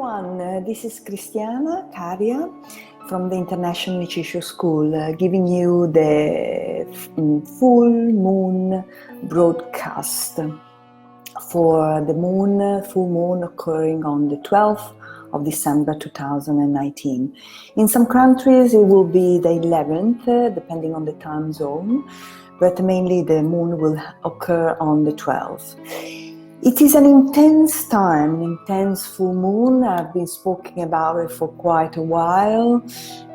everyone, this is Cristiana Caria from the International C.S.T.O School, giving you the full moon broadcast for the full moon occurring on the 12th of December 2019. In some countries it will be the 11th, depending on the time zone, but mainly the moon will occur on the 12th. It is an intense time, an intense full moon. I've been speaking about it for quite a while,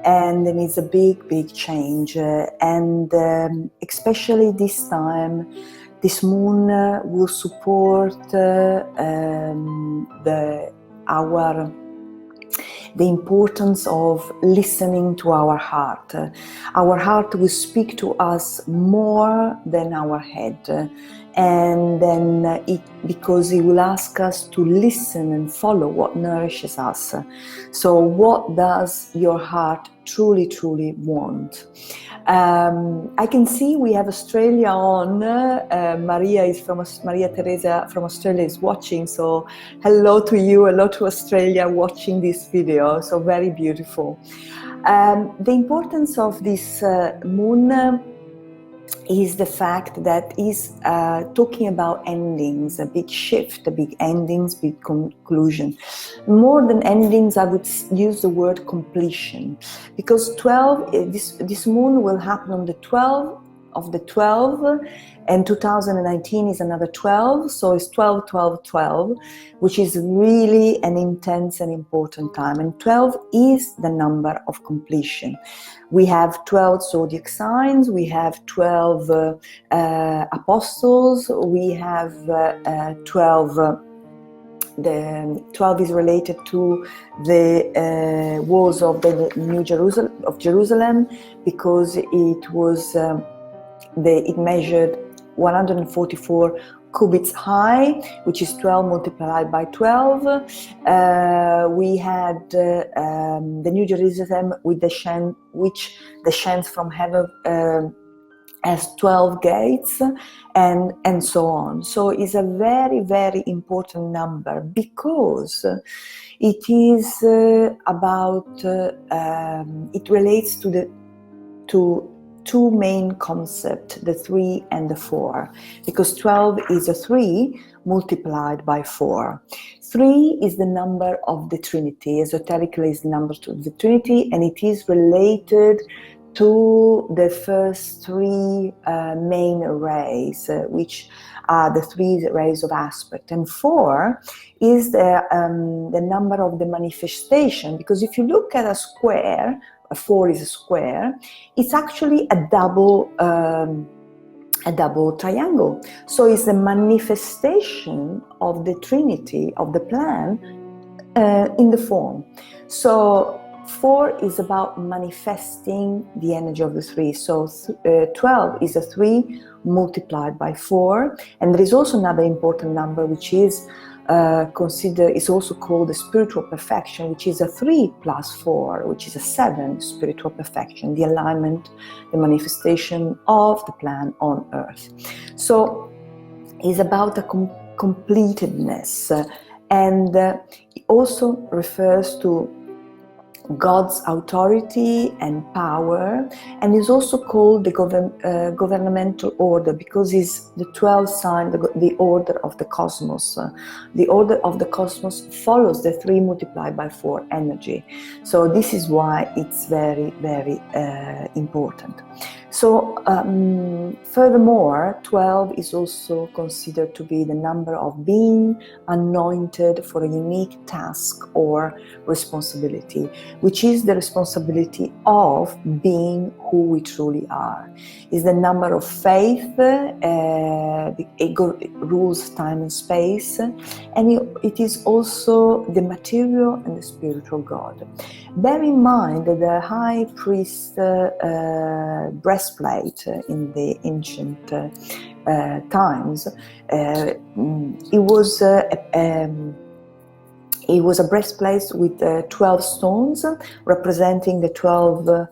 and then it's a big change. Especially this time, this moon will support the importance of listening to our heart. Our heart will speak to us more than our head, and then because it will ask us to listen and follow what nourishes us. So what does your heart truly want? I can see we have Australia on. Maria Teresa from Australia is watching, so hello to you, hello to Australia watching this video, so very beautiful. The importance of this moon is the fact that is talking about endings, a big shift, a big endings, big conclusion. More than endings, I would use the word completion, because 12, this moon will happen on the 12th of the 12, and 2019 is another 12, so it's 12, which is really an intense and important time, and 12 is the number of completion. We have 12 zodiac signs, we have 12 apostles, we have 12, the 12 is related to the walls of the New Jerusalem, because it was it measured 144 cubits high, which is 12 multiplied by 12. We had the New Jerusalem with which descends from heaven as 12 gates, and so on. So it's a very important number, because it is about it relates to two main concepts, the 3 and the 4, because 12 is a 3 multiplied by 4. 3 is the number of the Trinity, esoterically is the number of the Trinity, and it is related to the first 3 main rays, which are the 3 rays of aspect. And 4 is the number of the manifestation, because if you look at a square, a 4 is a square, it's actually a double triangle. So it's the manifestation of the Trinity, of the plan, in the form. So 4 is about manifesting the energy of the 3. So 12 is a 3 multiplied by 4. And there is also another important number, which is is also called the spiritual perfection, which is a 3 plus 4, which is a 7 spiritual perfection, the alignment, the manifestation of the plan on earth. So it's about a completedness, and it also refers to God's authority and power, and is also called the governmental order, because it's the 12th sign, the order of the cosmos. The order of the cosmos follows the 3 multiplied by 4 energy. So this is why it's very important. So furthermore, 12 is also considered to be the number of being anointed for a unique task or responsibility, which is the responsibility of being who we truly are. It's the number of faith, the ego rules time and space, and it is also the material and the spiritual God. Bear in mind that the high priest breastplate in the ancient times, it was It was a breastplate with 12 stones representing the 12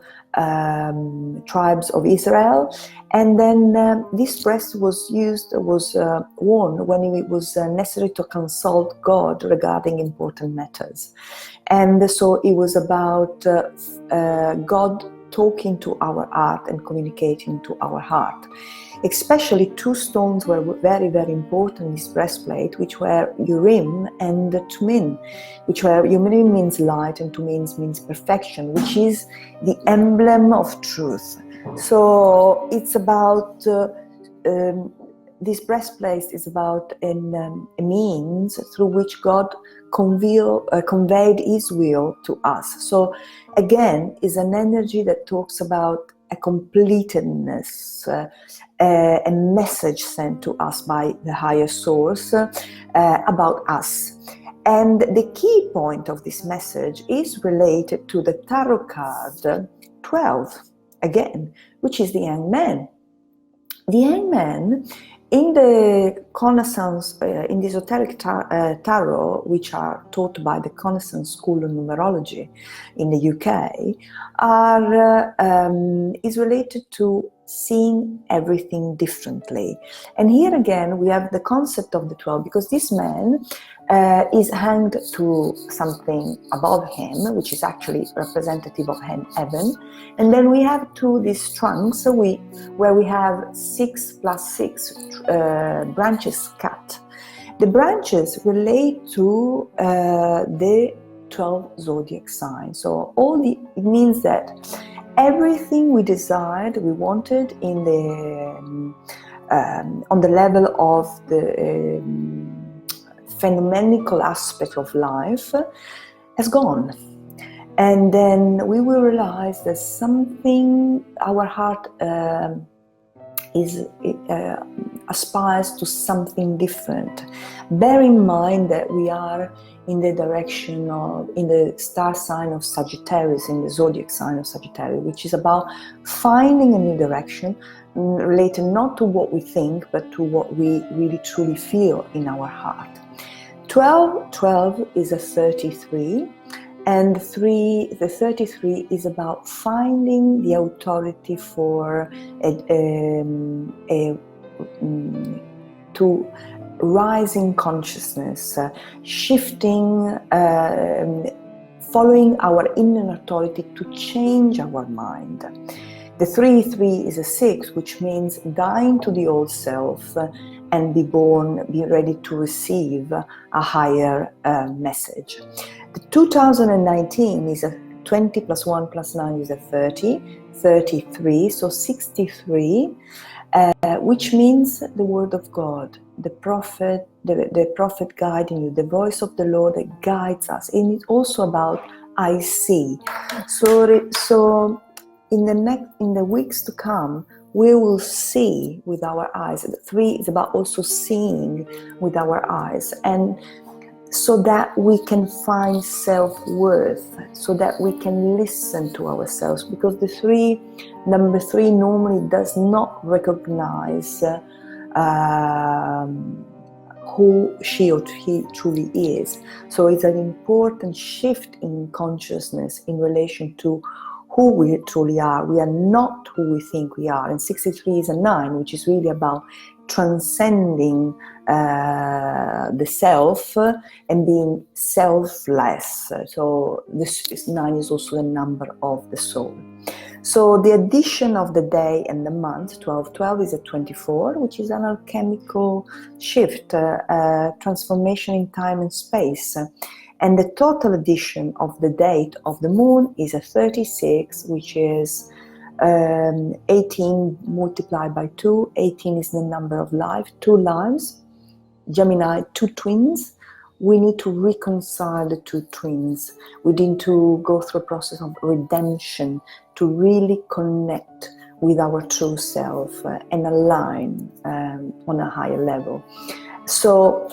tribes of Israel, and then this breast was worn when it was necessary to consult God regarding important matters. And so it was about God talking to our heart and communicating to our heart. Especially two stones were very, very important in this breastplate, which were Urim and Thummim, which were, Urim means light and Thummim means perfection, which is the emblem of truth. So it's about, this breastplate is about a means through which God conveyed His will to us. So again, is an energy that talks about a completedness, a message sent to us by the higher source about us. And the key point of this message is related to the tarot card 12, again, which is the hangman. The hangman, in the connaissance, in the esoteric tarot, which are taught by the Connaissance School of Numerology in the UK, is related to seeing everything differently. And here again, we have the concept of the 12, because this man is hanged to something above him, which is actually representative of heaven. And then we have these trunks where we have 6 plus 6 branches cut. The branches relate to the 12 zodiac signs. So it means that everything we desired, we wanted in the on the level of the phenomenal aspect of life has gone. And then we will realize that something, our heart aspires to something different. Bear in mind that we are in the direction of, in the star sign of Sagittarius, in the zodiac sign of Sagittarius, which is about finding a new direction related not to what we think, but to what we really truly feel in our heart. 12 is a 33, and the 33 is about finding the authority for to rising consciousness, shifting, following our inner authority to change our mind. The 3 is a 6, which means dying to the old self and be ready to receive a higher message. The 2019 is a 20 plus 1 plus 9 is a 33, so 63, which means the word of God, the prophet guiding you, the voice of the Lord that guides us. And it's also about I see. So in the weeks to come, we will see with our eyes. The 3 is about also seeing with our eyes, and so that we can find self-worth, so that we can listen to ourselves, because the number 3 normally does not recognize who she or he truly is. So it's an important shift in consciousness in relation to who we truly are. We are not who we think we are. And 63 is a 9, which is really about transcending the self and being selfless. So this 9 is also the number of the soul. So the addition of the day and the month, 12 is a 24, which is an alchemical shift, transformation in time and space. And the total addition of the date of the moon is a 36, which is 18 multiplied by 2. 18 is the number of life, 2 lives. Gemini, 2 twins. We need to reconcile the 2 twins. We need to go through a process of redemption to really connect with our true self and align on a higher level. So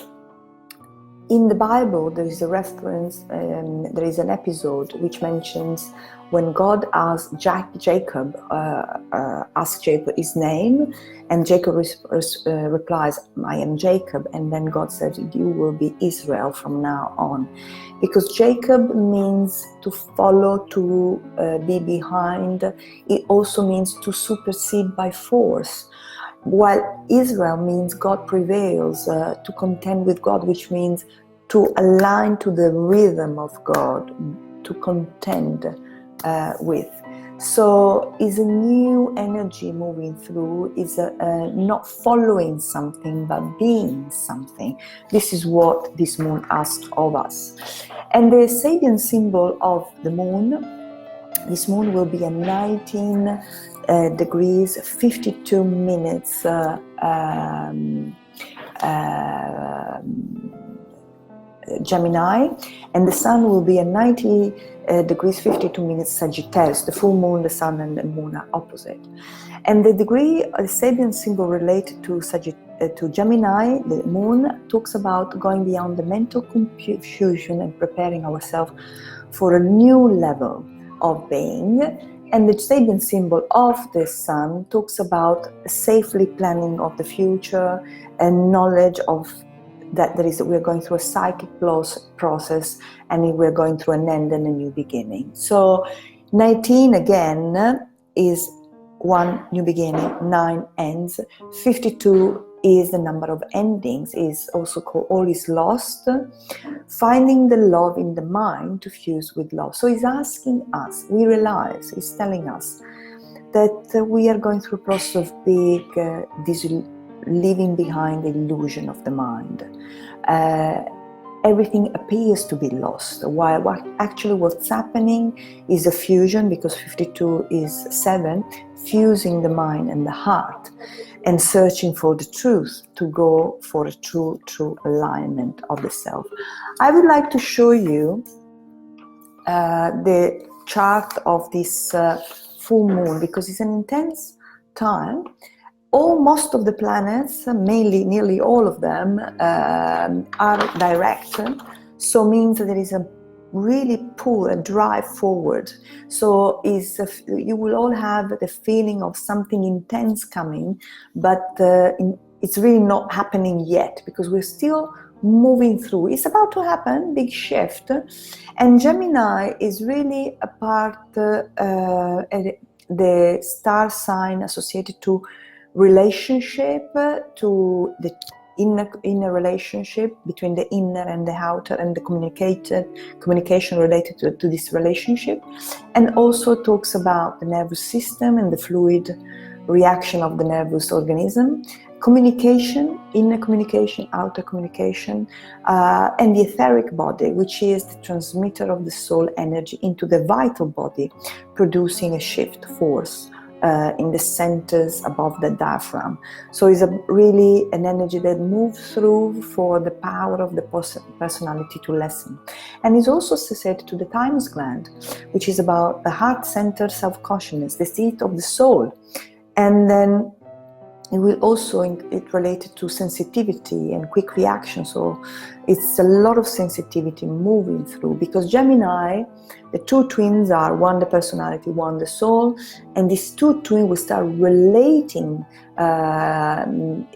In the Bible, there is a reference, there is an episode which mentions when God asked Jacob his name, and Jacob replies, I am Jacob, and then God said, you will be Israel from now on. Because Jacob means to follow, to be behind. It also means to supersede by force. While Israel means God prevails, to contend with God, which means to align to the rhythm of God, to contend with. So is a new energy moving through, is not following something, but being something. This is what this moon asks of us. And the Sabian symbol of the moon, this moon will be at 19 degrees 52 minutes Gemini, and the sun will be at 90 degrees 52 minutes Sagittarius. The full moon, the sun and the moon are opposite. And the degree, the Sabian symbol related to Gemini, the moon, talks about going beyond the mental confusion and preparing ourselves for a new level of being. And the Sabian symbol of the sun talks about safely planning of the future and knowledge of that we're going through a psychic process, and we're going through an end and a new beginning. So 19 again is one new beginning, 9 ends, 52 is the number of endings, is also called all is lost, finding the love in the mind to fuse with love. So he's asking us, we realize, he's telling us that we are going through a process of big leaving behind the illusion of the mind. Everything appears to be lost, while what's happening is a fusion, because 52 is 7, fusing the mind and the heart, and searching for the truth, to go for a true alignment of the self. I would like to show you the chart of this full moon, because it's an intense time. Most of the planets, nearly all of them, are direct, so means that there is a really pull, a drive forward. So you will all have the feeling of something intense coming, but it's really not happening yet, because we're still moving through. It's about to happen, big shift. And Gemini is really a part, the star sign associated to relationship, to the inner relationship between the inner and the outer, and the communication related to this relationship, and also talks about the nervous system and the fluid reaction of the nervous organism, communication, inner communication, outer communication, and the etheric body, which is the transmitter of the soul energy into the vital body, producing a shift force in the centers above the diaphragm. So it's really an energy that moves through for the power of the personality to lessen. And it's also associated to the thymus gland, which is about the heart center, self-consciousness, the seat of the soul. And then it will also, it related to sensitivity and quick reaction. So it's a lot of sensitivity moving through, because Gemini, the two twins are, one the personality, one the soul, and these two twins will start relating, going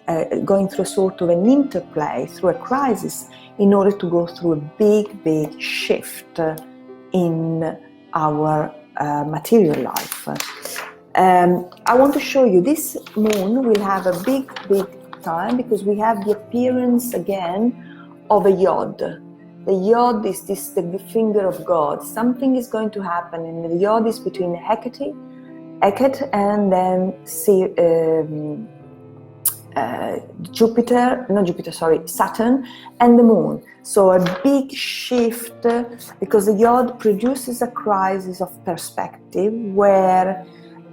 through a sort of an interplay, through a crisis, in order to go through a big shift in our material life. I want to show you, this moon will have a big time, because we have the appearance again of a yod. The yod is the finger of God. Something is going to happen, and the yod is between Hecate and then Saturn and the moon. So a big shift, because the yod produces a crisis of perspective, where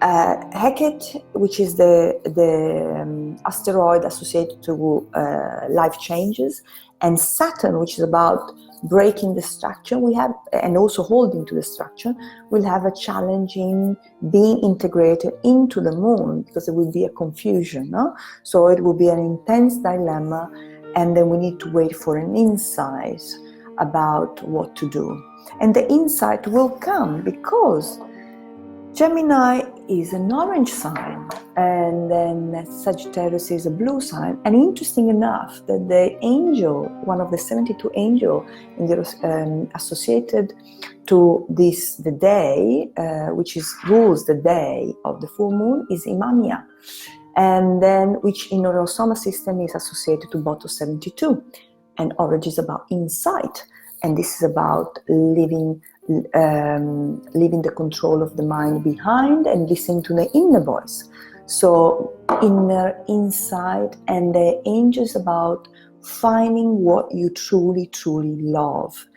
Hecate, which is the asteroid associated to life changes, and Saturn, which is about breaking the structure we have, and also holding to the structure, will have a challenging being integrated into the moon, because there will be a confusion, no? So it will be an intense dilemma, and then we need to wait for an insight about what to do. And the insight will come because Gemini is an orange sign, and then Sagittarius is a blue sign. And interesting enough that the angel, one of the 72 angels associated to this, the day, which rules the day of the full moon, is Imania, and then which in Aura-Soma system is associated to Botto 72. And orange is about insight, and this is about leaving the control of the mind behind and listening to the inner voice. So inner insight, and the angel is about finding what you truly, truly love,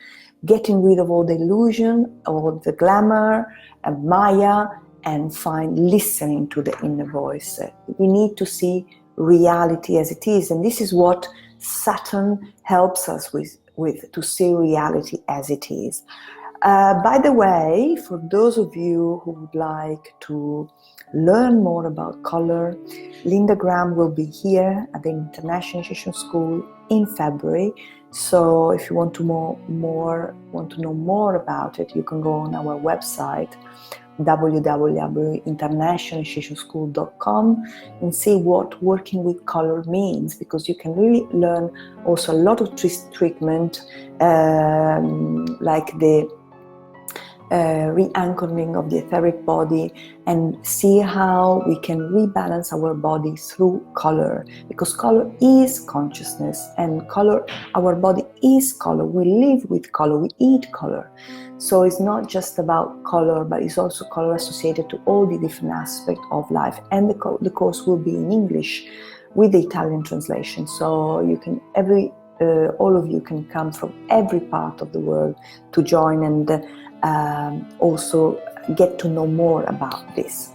getting rid of all the illusion, all the glamour and Maya, and listening to the inner voice. We need to see reality as it is, and this is what Saturn helps us with to see reality as it is. By the way, for those of you who would like to learn more about color, Linda Graham will be here at the International Initiation School in February. So if you want to know more about it, you can go on our website www.internationalinitiationschool.com and see what working with color means, because you can really learn also a lot of treatment, like the re-anchoring of the etheric body, and see how we can rebalance our body through color, because color is consciousness, and our body is color. We live with color, we eat color. So it's not just about color, but it's also color associated to all the different aspects of life. And the course will be in English with the Italian translation. So you can all of you can come from every part of the world to join and also get to know more about this.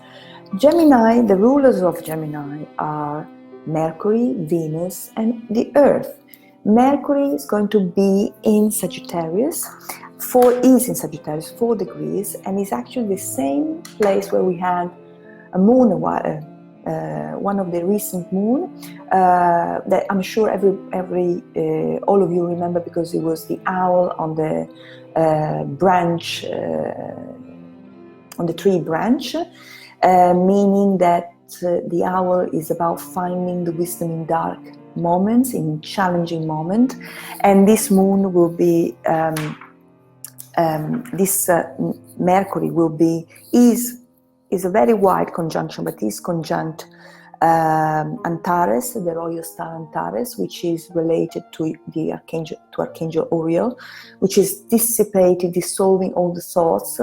Gemini, the rulers of Gemini are Mercury, Venus, and the Earth. Mercury is going to be in Sagittarius. 4 degrees, and is actually the same place where we had a moon one of the recent moon that I'm sure all of you remember, because it was the owl on the branch, on the tree branch, meaning that the owl is about finding the wisdom in dark moments, in challenging moments, and this moon will be Mercury is a very wide conjunction, but is conjunct Antares, the royal star Antares, which is related to Archangel Uriel, which is dissolving all the thoughts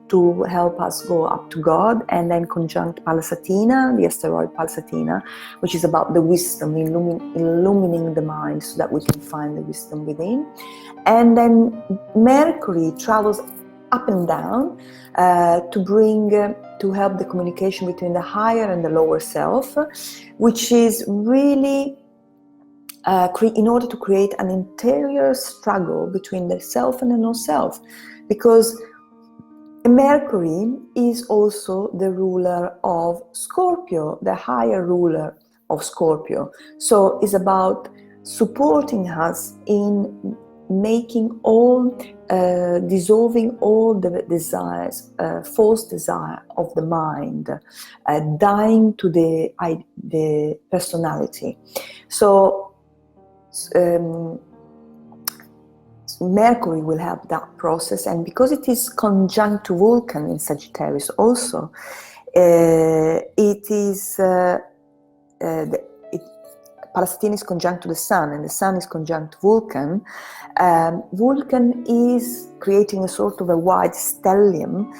to help us go up to God, and then conjunct Palasatina, the asteroid Palasatina, which is about the wisdom, illumining the mind so that we can find the wisdom within. And then Mercury travels up and down to help the communication between the higher and the lower self, which is really in order to create an interior struggle between the self and the no-self, because Mercury is also the ruler of Scorpio, the higher ruler of Scorpio. So it's about supporting us in dissolving all the desires, false desire of the mind, dying to the personality. So Mercury will have that process, and because it is conjunct to Vulcan in Sagittarius also, Palasatina is conjunct to the Sun, and the Sun is conjunct to Vulcan. Vulcan is creating a sort of a wide stellium.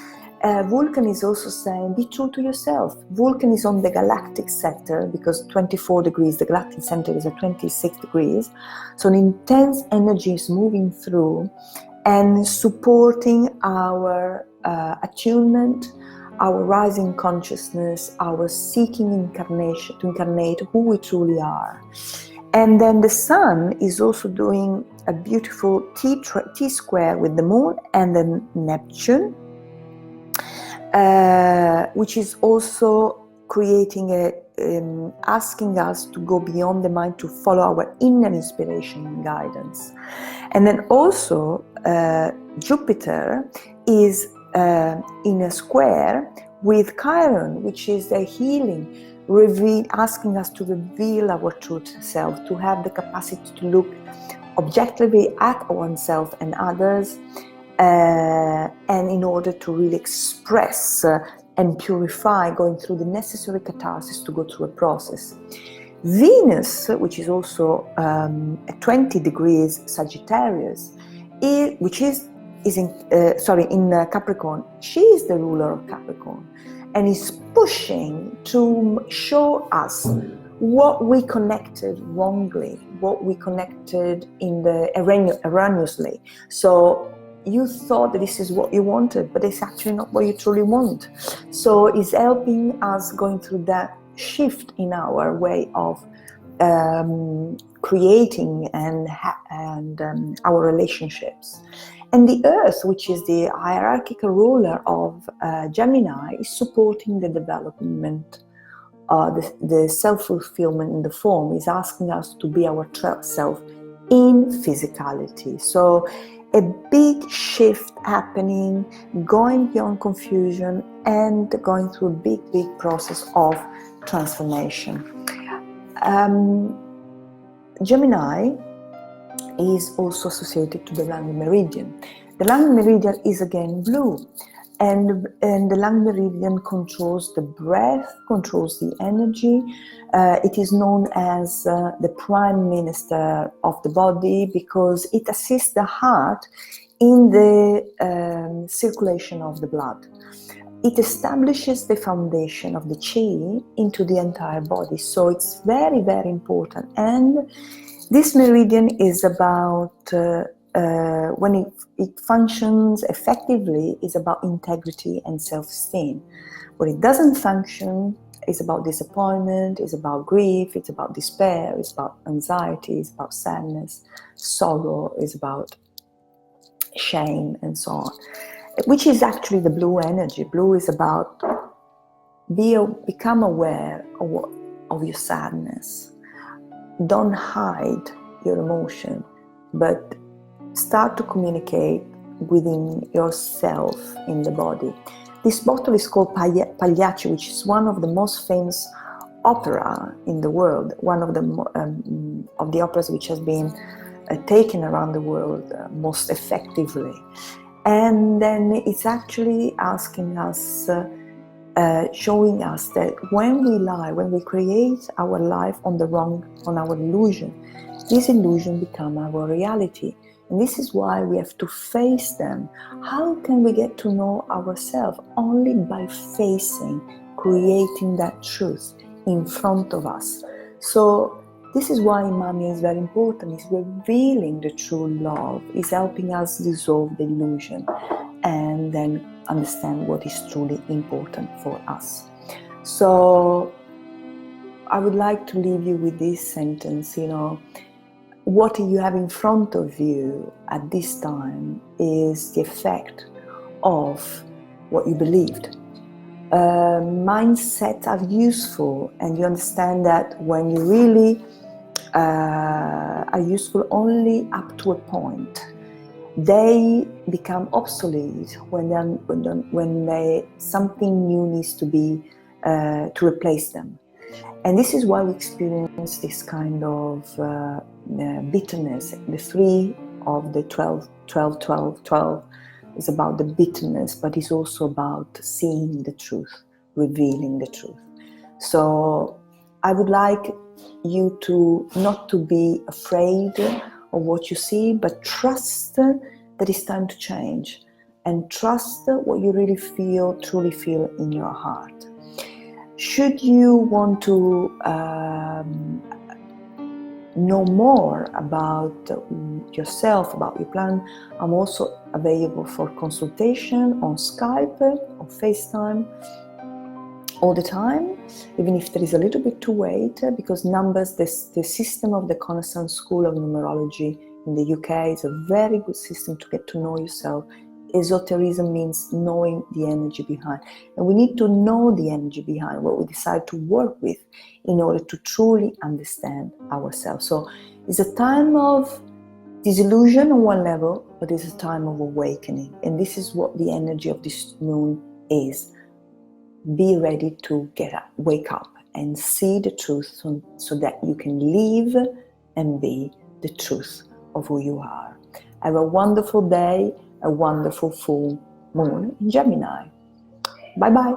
Vulcan is also saying, be true to yourself. Vulcan is on the galactic sector, because 24 degrees, the galactic center is at 26 degrees. So an intense energy is moving through and supporting our attunement, our rising consciousness, our seeking incarnation, to incarnate who we truly are. And then the Sun is also doing a beautiful T-square with the Moon and then Neptune, which is also creating asking us to go beyond the mind, to follow our inner inspiration and guidance. And then also Jupiter is in a square with Chiron, which is the healing, asking us to reveal our truth self, to have the capacity to look objectively at oneself and others, and in order to really express and purify, going through the necessary catharsis to go through a process. Venus, which is also at 20 degrees Sagittarius, which is in Capricorn. She is the ruler of Capricorn, and is pushing to show us what we connected wrongly, what we connected in the erroneously. So you thought that this is what you wanted, but it's actually not what you truly want. So it's helping us going through that shift in our way of creating and our relationships. And the Earth, which is the hierarchical ruler of Gemini, is supporting the development, the self-fulfillment in the form, is asking us to be our self in physicality. So a big shift happening, going beyond confusion and going through a big process of transformation. Gemini is also associated to the lung meridian. The lung meridian is again blue, and the lung meridian controls the breath, controls the energy. It is known as the prime minister of the body because it assists the heart in the circulation of the blood. It establishes the foundation of the chi into the entire body, so it's very important. And this meridian is about, when it functions effectively, is about integrity and self-esteem. When it doesn't function, it's about disappointment, it's about grief, it's about despair, it's about anxiety, it's about sadness, sorrow, it's about shame, and so on. Which is actually the blue energy. Blue is about become aware of your sadness. Don't hide your emotion, but start to communicate within yourself in the body. This bottle is called Pagliacci, which is one of the most famous opera in the world, one of the operas which has been taken around the world most effectively. And then it's actually asking us, showing us that when we lie, when we create our life on our illusion, this illusion become our reality. And this is why we have to face them. How can we get to know ourselves? Only by facing, creating that truth in front of us. So this is why Imamia is very important. It's revealing the true love. It's helping us dissolve the illusion and then understand what is truly important for us. So I would like to leave you with this sentence, what you have in front of you at this time is the effect of what you believed. Mindsets are useful, and you understand that when you really are useful only up to a point. They become obsolete when something new needs to be to replace them. And this is why we experience this kind of bitterness. The 3 of the 12 is about the bitterness, but it's also about seeing the truth, revealing the truth. So I would like you to not to be afraid of what you see, but trust that it's time to change, and trust what you really feel, truly feel in your heart. Should you want to know more about yourself, about your plan, I'm also available for consultation on Skype or FaceTime all the time, even if there is a little bit to wait, because numbers, the system of the Connaissance School of Numerology in the UK is a very good system to get to know yourself. esotericism means knowing the energy behind. And we need to know the energy behind what we decide to work with in order to truly understand ourselves. So it's a time of disillusion on one level, but it's a time of awakening. And this is what the energy of this moon is. Be ready to get up, wake up, and see the truth so that you can live and be the truth of who you are. Have a wonderful day, a wonderful full moon in Gemini. Bye-bye.